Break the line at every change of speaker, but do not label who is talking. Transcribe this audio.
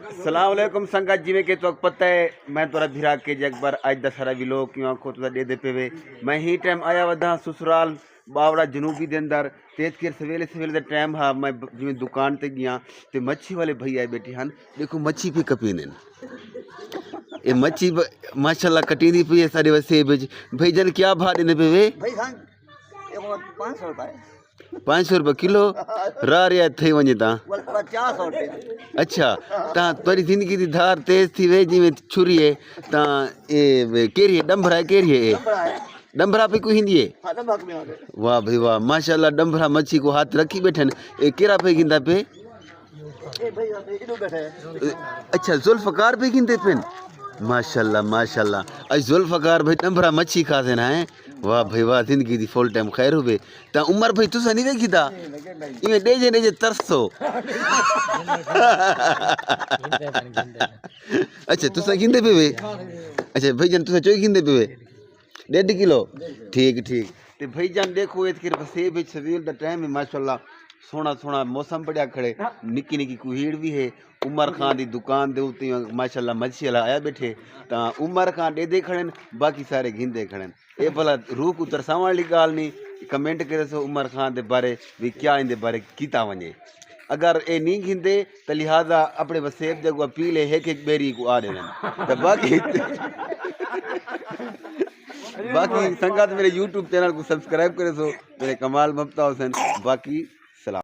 सलाम वालेकुम संगत जिमें कि तो पता है मैं तोरा भिरा के जगबर आज दशहरा भी लोग क्यों आंखों तो दे दे पे वे मैं ही टाइम आया वधा ससुराल बावड़ा जनूबी दे अंदर तेज के सवेले सवेले दा टाइम हा मैं जिमें दुकान ते गया ते मच्छी वाले भैया बैठे हन देखो मच्छी भी कपीने ये मच्छी माशाल्लाह कटी दी पई सारे वसे भाई जन क्या भाव देने पे वे
भाई हाँ 500 रुपए
500 रुपये किलो रा रिया थी वञे ता
50 रुपए
अच्छा ता तोरी जिंदगी दी धार तेज थी वे जिमें छुरी है ता ए केरी है डंभरा है केरी है डंभरा पे कोई हिंदी है वाह भाई वाह माशाल्लाह डंभरा मच्छी को हाथ रखी बैठे ए केरा पे गिंदा पे अच्छा जुल्फकार पे गिंदे पेन माशाल्लाह माशाल्लाह आज जुल्फकार भाई डंभरा मच्छी खा देना है वाह भाई वाह जिंदगी दी फुल टाइम खैर हुए ता उमर भाई तुसा नहीं देखी था इमे डेजे तरसो अच्छा तुसा गिंदे पे वे अच्छा भाई जान तुसा चोई गिंदे पे वे 1.5 किलो ठीक ठीक ते भाई जान देखो ये के सेब है सवेल दा टाइम है माशाल्लाह सोना सोना मौसम बढ़िया खड़े निक्की निक्की कुहीड़ भी है उमर खान दी दुकान दे उते माशाल्लाह मच्छी वाला आया बैठे ता उमर खान दे खड़े बाकी सारे गिंदे खड़े ए भला रूह को तरसावण वाली गाल नहीं कमेंट करे सो उमर खान दे बारे भी क्या इंदे बारे कीता वने अगर ए नहीं गिंदे तो लिहाजा अपने वसेब जगह पी ले एक बेरी को आ देना तो बाकी बाकी संगत मेरे YouTube चैनल को सब्सक्राइब करे सो मेरे कमाल ममता हुसैन बाकी